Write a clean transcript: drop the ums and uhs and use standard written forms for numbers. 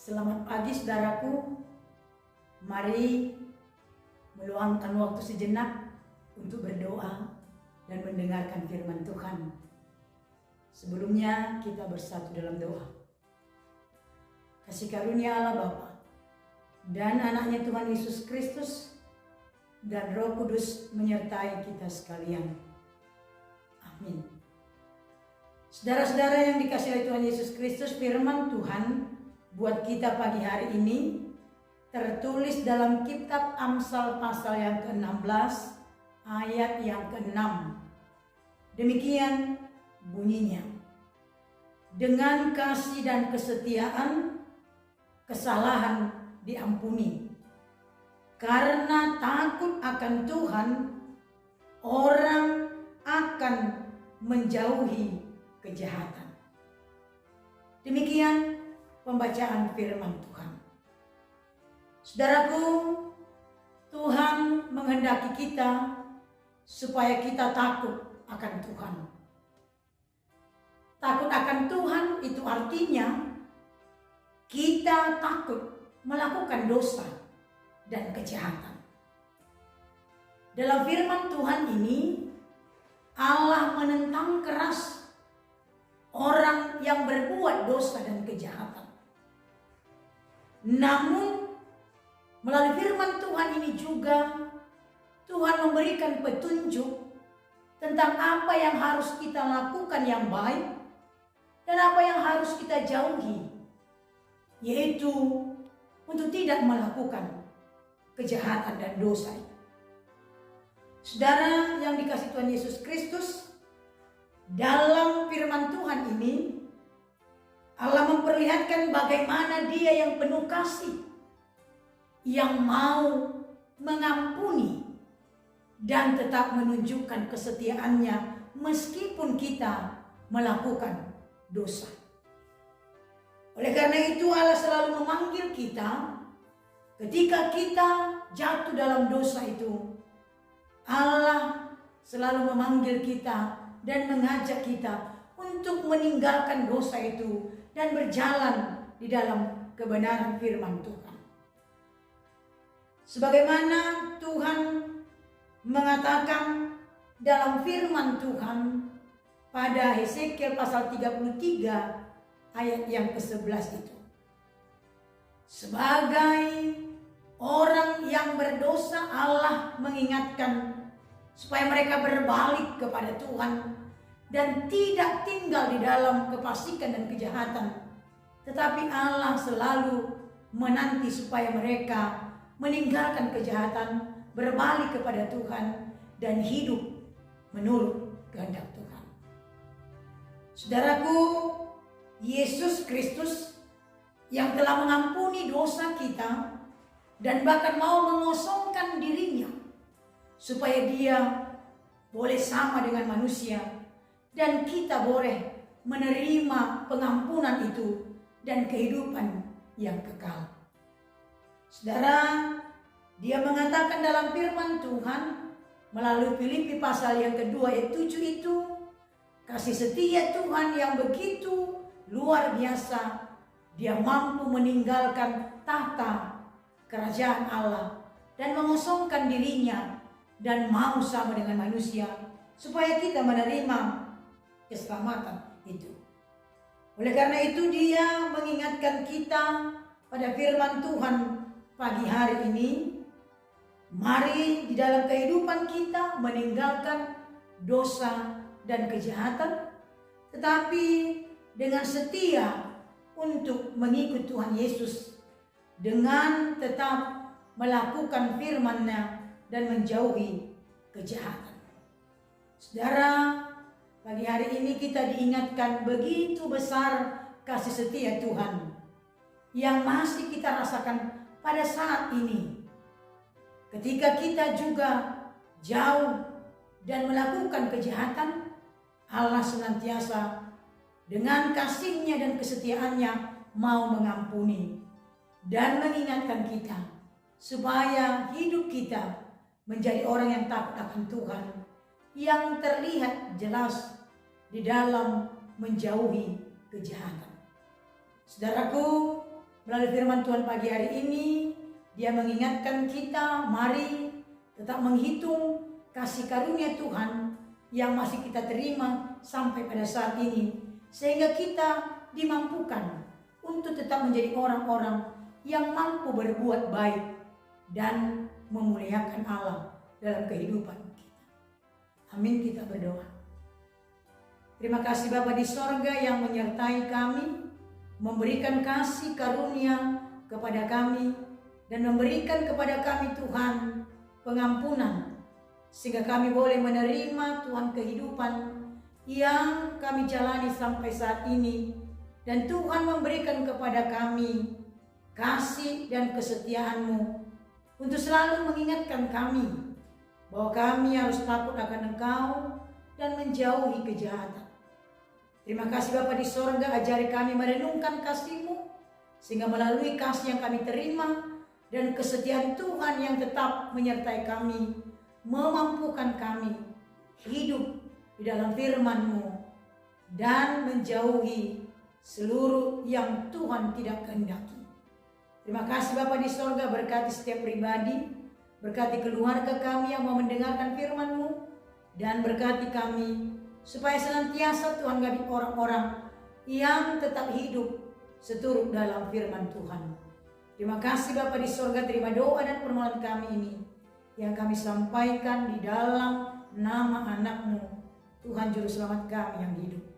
Selamat pagi saudaraku, mari meluangkan waktu sejenak untuk berdoa dan mendengarkan firman Tuhan. Sebelumnya kita bersatu dalam doa. Kasih karunia Allah Bapa dan anaknya Tuhan Yesus Kristus dan Roh Kudus menyertai kita sekalian. Amin. Saudara-saudara yang dikasihi oleh Tuhan Yesus Kristus, firman Tuhan buat kita pagi hari ini tertulis dalam kitab Amsal pasal yang ke-16 ayat yang ke-6. Demikian bunyinya. Dengan kasih dan kesetiaan kesalahan diampuni. Karena takut akan Tuhan, orang akan menjauhi kejahatan. Demikian pembacaan firman Tuhan. Saudaraku, Tuhan menghendaki kita supaya kita takut akan Tuhan. Takut akan Tuhan itu artinya kita takut melakukan dosa dan kejahatan. Dalam firman Tuhan ini, Allah menentang keras orang yang berbuat dosa dan kejahatan. Namun melalui firman Tuhan ini juga Tuhan memberikan petunjuk tentang apa yang harus kita lakukan yang baik dan apa yang harus kita jauhi, yaitu untuk tidak melakukan kejahatan dan dosa. Saudara yang dikasihi Tuhan Yesus Kristus, dalam firman Tuhan ini Allah memperlihatkan bagaimana Dia yang penuh kasih, yang mau mengampuni dan tetap menunjukkan kesetiaannya meskipun kita melakukan dosa. Oleh karena itu Allah selalu memanggil kita ketika kita jatuh dalam dosa itu. Allah selalu memanggil kita dan mengajak kita untuk meninggalkan dosa itu dan berjalan di dalam kebenaran firman Tuhan. Sebagaimana Tuhan mengatakan dalam firman Tuhan pada Hesekiel pasal 33 ayat yang ke-11 itu. Sebagai orang yang berdosa, Allah mengingatkan supaya mereka berbalik kepada Tuhan dan tidak tinggal di dalam kefasikan dan kejahatan. Tetapi Allah selalu menanti supaya mereka meninggalkan kejahatan, berbalik kepada Tuhan dan hidup menurut kehendak Tuhan. Saudaraku, Yesus Kristus yang telah mengampuni dosa kita dan bahkan mau mengosongkan dirinya supaya Dia boleh sama dengan manusia dan kita boleh menerima pengampunan itu dan kehidupan yang kekal. Saudara, Dia mengatakan dalam firman Tuhan melalui Filipi pasal yang kedua ayat 7 itu, kasih setia Tuhan yang begitu luar biasa, Dia mampu meninggalkan tahta kerajaan Allah dan mengosongkan dirinya dan mau sama dengan manusia supaya kita menerima keselamatan itu. Oleh karena itu Dia mengingatkan kita pada firman Tuhan pagi hari ini, mari di dalam kehidupan kita meninggalkan dosa dan kejahatan, tetapi dengan setia untuk mengikut Tuhan Yesus dengan tetap melakukan firman-Nya dan menjauhi kejahatan. Saudara, pagi hari ini kita diingatkan begitu besar kasih setia Tuhan yang masih kita rasakan pada saat ini. Ketika kita juga jauh dan melakukan kejahatan, Allah senantiasa dengan kasih-Nya dan kesetiaan-Nya mau mengampuni dan mengingatkan kita supaya hidup kita menjadi orang yang takut akan Tuhan, yang terlihat jelas di dalam menjauhi kejahatan. Saudaraku, Melalui firman Tuhan pagi hari ini, Dia mengingatkan kita, mari tetap menghitung kasih karunia Tuhan yang masih kita terima sampai pada saat ini. Sehingga kita dimampukan untuk tetap menjadi orang-orang yang mampu berbuat baik dan memuliakan Allah dalam kehidupan kita. Amin, kita berdoa. Terima kasih Bapa di sorga yang menyertai kami, memberikan kasih karunia kepada kami, dan memberikan kepada kami Tuhan pengampunan, sehingga kami boleh menerima Tuhan kehidupan yang kami jalani sampai saat ini. Dan Tuhan memberikan kepada kami kasih dan kesetiaan-Mu untuk selalu mengingatkan kami bahwa kami harus takut akan Engkau dan menjauhi kejahatan. Terima kasih Bapa di sorga, ajari kami merenungkan kasih-Mu, sehingga melalui kasih yang kami terima dan kesetiaan Tuhan yang tetap menyertai kami, memampukan kami hidup di dalam firman-Mu dan menjauhi seluruh yang Tuhan tidak kehendaki. Terima kasih Bapa di sorga, berkati setiap pribadi, berkati keluarga kami yang mau mendengarkan firman-Mu, dan berkati kami supaya senantiasa Tuhan menjadi orang-orang yang tetap hidup seturut dalam firman Tuhan. Terima kasih Bapa di sorga, terima doa dan permohonan kami ini yang kami sampaikan di dalam nama anak-Mu, Tuhan Juru Selamat kami yang hidup.